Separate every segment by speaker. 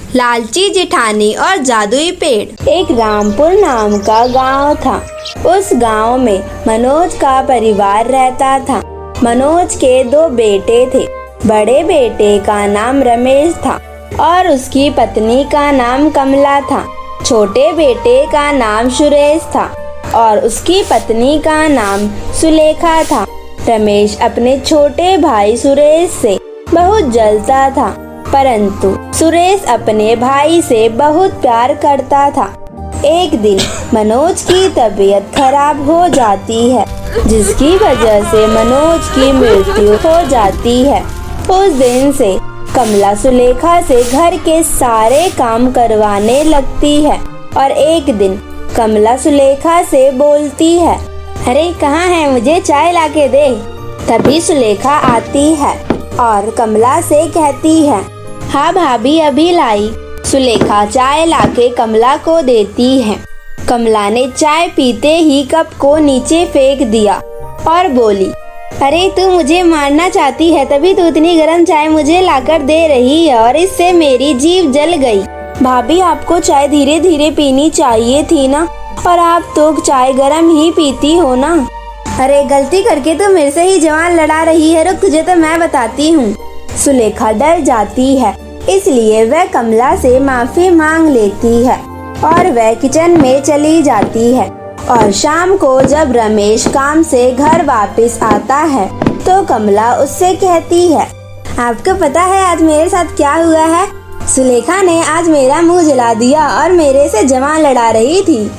Speaker 1: लालची जेठानी और जादुई पेड़। एक रामपुर नाम का गांव था। उस गांव में मनोज का परिवार रहता था। मनोज के 2 बेटे थे। बड़े बेटे का नाम रमेश था और उसकी पत्नी का नाम कमला था। छोटे बेटे का नाम सुरेश था और उसकी पत्नी का नाम सुलेखा था। रमेश अपने छोटे भाई सुरेश से बहुत जलता था, परंतु सुरेश अपने भाई से बहुत प्यार करता था। एक दिन मनोज की तबीयत खराब हो जाती है, जिसकी वजह से मनोज की मृत्यु हो जाती है। उस दिन से कमला सुलेखा से घर के सारे काम करवाने लगती है और एक दिन कमला सुलेखा से बोलती है, अरे कहाँ है, मुझे चाय लाके दे। तभी सुलेखा आती है और कमला से कहती है, हाँ भाभी अभी लाई। सुलेखा चाय लाके कमला को देती है। कमला ने चाय पीते ही कप को नीचे फेंक दिया और बोली, अरे तू मुझे मारना चाहती है, तभी तू इतनी गर्म चाय मुझे लाकर दे रही है और इससे मेरी जीभ जल गई। भाभी आपको चाय धीरे धीरे पीनी चाहिए थी ना, और आप तो चाय गर्म ही पीती हो ना। अरे गलती करके तो मेरे से ही जवान लड़ा रही है, रुक तुझे तो मैं बताती हूँ। सुलेखा डर जाती है, इसलिए वह कमला से माफी मांग लेती है और वह किचन में चली जाती है। और शाम को जब रमेश काम से घर वापस आता है तो कमला उससे कहती है, आपको पता है आज मेरे साथ क्या हुआ है? सुलेखा ने आज मेरा मुंह जला दिया और मेरे से जवान लड़ा रही थी।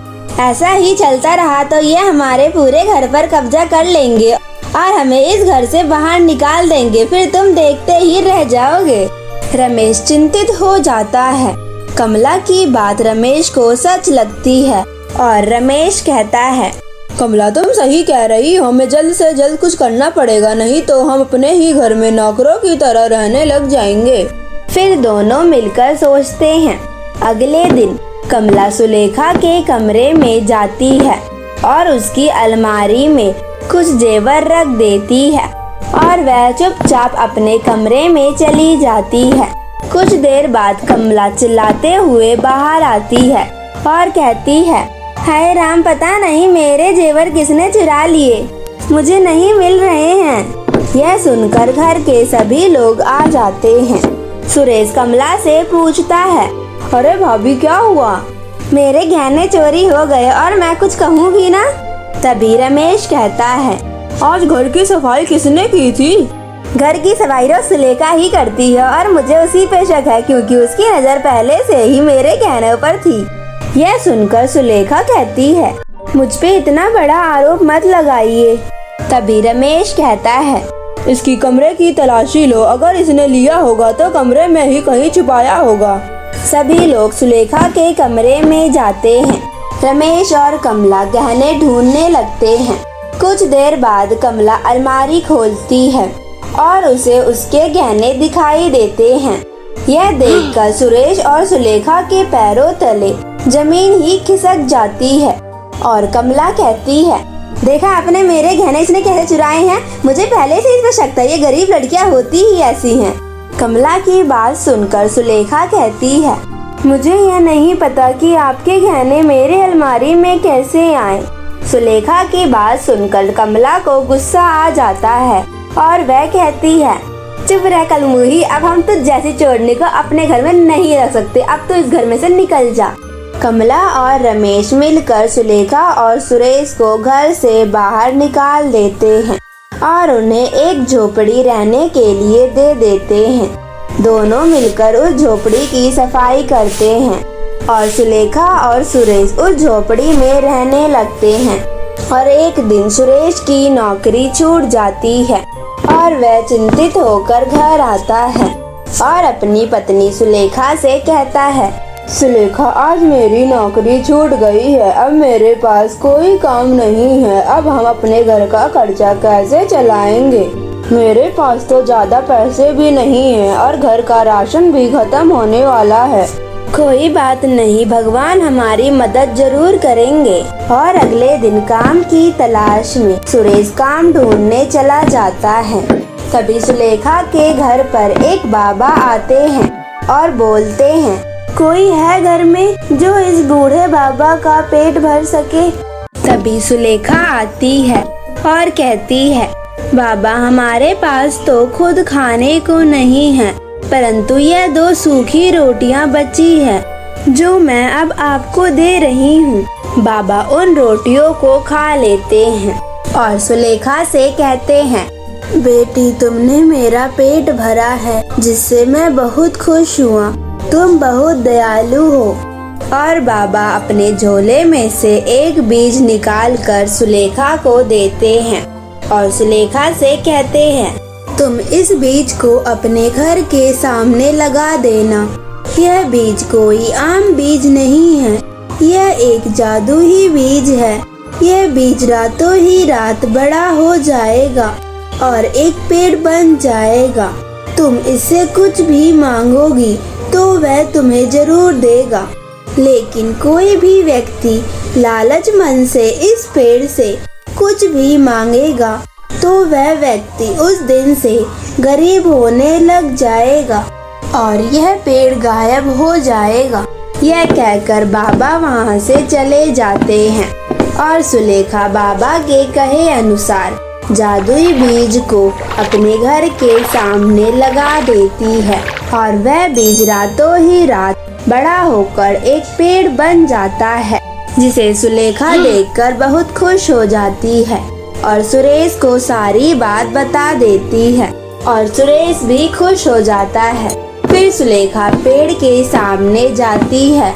Speaker 1: ऐसा ही चलता रहा तो ये हमारे पूरे घर पर कब्जा कर लेंगे और हमें इस घर से बाहर निकाल देंगे, फिर तुम देखते ही रह जाओगे। रमेश चिंतित हो जाता है। कमला की बात रमेश को सच लगती है और रमेश कहता है, कमला तुम सही कह रही हो, हमें जल्द से जल्द कुछ करना पड़ेगा, नहीं तो हम अपने ही घर में नौकरों की तरह रहने लग जाएंगे। फिर दोनों मिलकर सोचते हैं। अगले दिन कमला सुलेखा के कमरे में जाती है और उसकी अलमारी में कुछ जेवर रख देती है और वह चुपचाप अपने कमरे में चली जाती है। कुछ देर बाद कमला चिल्लाते हुए बाहर आती है और कहती है, हाय राम, पता नहीं मेरे जेवर किसने चुरा लिए, मुझे नहीं मिल रहे हैं। यह सुनकर घर के सभी लोग आ जाते हैं। सुरेश कमला से पूछता है, अरे भाभी क्या हुआ? मेरे गहने चोरी हो गए और मैं कुछ कहूँगी ना। तभी रमेश कहता है, आज घर की सफाई किसने की थी? घर की सफाई रोज सुलेखा ही करती है और मुझे उसी पे शक है, क्योंकि उसकी नजर पहले से ही मेरे गहनों पर थी। यह सुनकर सुलेखा कहती है, मुझ पे इतना बड़ा आरोप मत लगाइए। तभी रमेश कहता है, इसकी कमरे की तलाशी लो, अगर इसने लिया होगा तो कमरे में ही कहीं छुपाया होगा। सभी लोग सुलेखा के कमरे में जाते हैं। रमेश और कमला गहने ढूंढने लगते हैं। कुछ देर बाद कमला अलमारी खोलती है और उसे उसके गहने दिखाई देते हैं। यह देखकर सुरेश और सुलेखा के पैरों तले जमीन ही खिसक जाती है और कमला कहती है, देखा आपने मेरे गहने इसने कैसे चुराए हैं? मुझे पहले से इस पर शक था, ये गरीब लड़कियां होती ही ऐसी हैं। कमला की बात सुनकर सुलेखा कहती है, मुझे यह नहीं पता कि आपके गहने मेरे अलमारी में कैसे आए। सुलेखा की बात सुनकर कमला को गुस्सा आ जाता है और वह कहती है, चुप रह कलमुही, अब हम तुझ जैसी चोरनी को अपने घर में नहीं रख सकते, अब तो इस घर में से निकल जा। कमला और रमेश मिलकर सुलेखा और सुरेश को घर से बाहर निकाल देते हैं और उन्हें एक झोपड़ी रहने के लिए दे देते हैं। दोनों मिलकर उस झोपड़ी की सफाई करते हैं और सुलेखा और सुरेश उस झोपड़ी में रहने लगते हैं। और एक दिन सुरेश की नौकरी छूट जाती है और वह चिंतित होकर घर आता है और अपनी पत्नी सुलेखा से कहता है, सुलेखा आज मेरी नौकरी छूट गई है, अब मेरे पास कोई काम नहीं है, अब हम अपने घर का खर्चा कैसे चलाएंगे? मेरे पास तो ज्यादा पैसे भी नहीं हैं और घर का राशन भी खत्म होने वाला है। कोई बात नहीं, भगवान हमारी मदद जरूर करेंगे। और अगले दिन काम की तलाश में सुरेश काम ढूंढने चला जाता है। तभी सुलेखा के घर पर एक बाबा आते हैं और बोलते हैं, कोई है घर में जो इस बूढ़े बाबा का पेट भर सके। तभी सुलेखा आती है और कहती है, बाबा हमारे पास तो खुद खाने को नहीं है, परंतु यह 2 सूखी रोटियां बची है जो मैं अब आपको दे रही हूँ। बाबा उन रोटियों को खा लेते हैं और सुलेखा से कहते हैं, बेटी तुमने मेरा पेट भरा है जिससे मैं बहुत खुश हुआ, तुम बहुत दयालु हो। और बाबा अपने झोले में से एक बीज निकाल कर सुलेखा को देते हैं और सुलेखा से कहते हैं, तुम इस बीज को अपने घर के सामने लगा देना। यह बीज कोई आम बीज नहीं है, यह एक जादुई बीज है। यह बीज रातों ही रात बड़ा हो जाएगा और एक पेड़ बन जाएगा। तुम इससे कुछ भी मांगोगी तो वह तुम्हें जरूर देगा। लेकिन कोई भी व्यक्ति लालच मन से इस पेड़ से कुछ भी मांगेगा तो वह व्यक्ति उस दिन से गरीब होने लग जाएगा और यह पेड़ गायब हो जाएगा। यह कहकर बाबा वहाँ से चले जाते हैं और सुलेखा बाबा के कहे अनुसार जादुई बीज को अपने घर के सामने लगा देती है और वह बीज रातों ही रात बड़ा होकर एक पेड़ बन जाता है, जिसे सुलेखा देखकर बहुत खुश हो जाती है और सुरेश को सारी बात बता देती है और सुरेश भी खुश हो जाता है। फिर सुलेखा पेड़ के सामने जाती है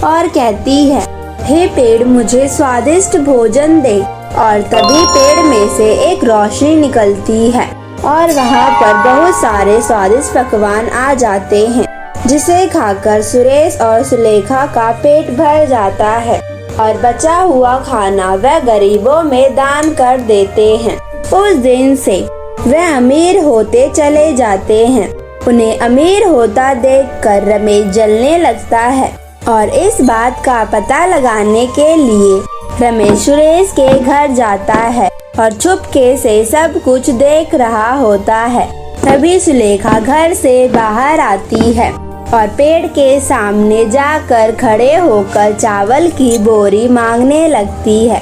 Speaker 1: और कहती है, हे पेड़ मुझे स्वादिष्ट भोजन दे। और तभी पेड़ में से एक रोशनी निकलती है और वहाँ पर बहुत सारे स्वादिष्ट पकवान आ जाते हैं, जिसे खाकर सुरेश और सुलेखा का पेट भर जाता है और बचा हुआ खाना वह गरीबों में दान कर देते हैं। उस दिन से वह अमीर होते चले जाते हैं। उन्हें अमीर होता देखकर रमेश जलने लगता है और इस बात का पता लगाने के लिए रमेश सुरेश के घर जाता है और चुपके से सब कुछ देख रहा होता है। तभी सुलेखा घर से बाहर आती है और पेड़ के सामने जाकर खड़े होकर चावल की बोरी मांगने लगती है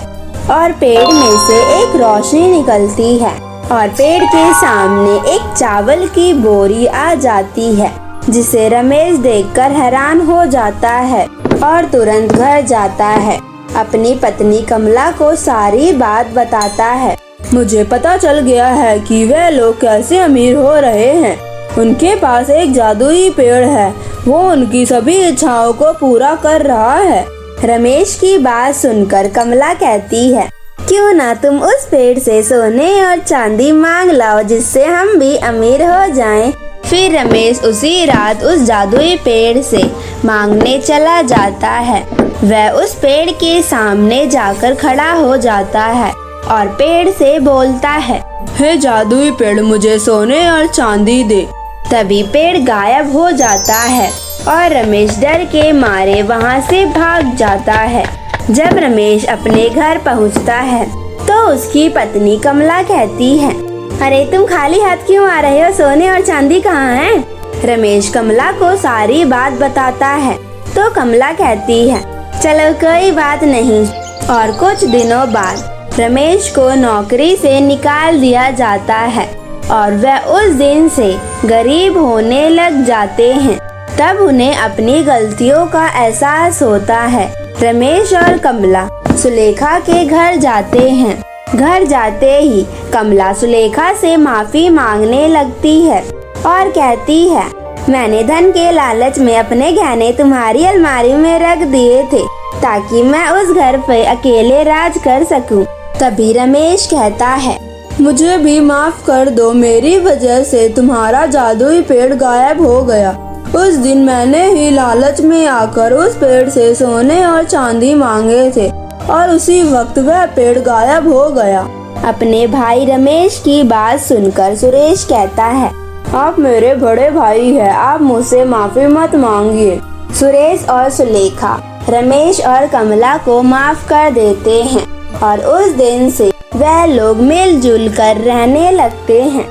Speaker 1: और पेड़ में से एक रोशनी निकलती है और पेड़ के सामने एक चावल की बोरी आ जाती है, जिसे रमेश देखकर हैरान हो जाता है और तुरंत घर जाता है। अपनी पत्नी कमला को सारी बात बताता है। मुझे पता चल गया है कि वे लोग कैसे अमीर हो रहे हैं। उनके पास एक जादुई पेड़ है, वो उनकी सभी इच्छाओं को पूरा कर रहा है। रमेश की बात सुनकर कमला कहती है, क्यों ना तुम उस पेड़ से सोने और चांदी मांग लाओ, जिससे हम भी अमीर हो जाएं। फिर रमेश उसी रात उस जादुई पेड़ से मांगने चला जाता है। वह उस पेड़ के सामने जाकर खड़ा हो जाता है और पेड़ से बोलता है, हे जादुई पेड़ मुझे सोने और चांदी दे। तभी पेड़ गायब हो जाता है और रमेश डर के मारे वहाँ से भाग जाता है। जब रमेश अपने घर पहुँचता है तो उसकी पत्नी कमला कहती है, अरे तुम खाली हाथ क्यों आ रहे हो, सोने और चांदी कहाँ है? रमेश कमला को सारी बात बताता है तो कमला कहती है, चलो कोई बात नहीं। और कुछ दिनों बाद रमेश को नौकरी से निकाल दिया जाता है और वह उस दिन से गरीब होने लग जाते हैं। तब उन्हें अपनी गलतियों का एहसास होता है। रमेश और कमला सुलेखा के घर जाते हैं। घर जाते ही कमला सुलेखा से माफी मांगने लगती है और कहती है, मैंने धन के लालच में अपने गहने तुम्हारी अलमारी में रख दिए थे ताकि मैं उस घर पे अकेले राज कर सकूं। तभी रमेश कहता है, मुझे भी माफ कर दो, मेरी वजह से तुम्हारा जादुई पेड़ गायब हो गया। उस दिन मैंने ही लालच में आकर उस पेड़ से सोने और चांदी मांगे थे और उसी वक्त वह पेड़ गायब हो गया। अपने भाई रमेश की बात सुनकर सुरेश कहता है, आप मेरे बड़े भाई हैं, आप मुझसे माफी मत मांगिए। सुरेश और सुलेखा रमेश और कमला को माफ कर देते हैं और उस दिन से वह लोग मिलजुल कर रहने लगते हैं।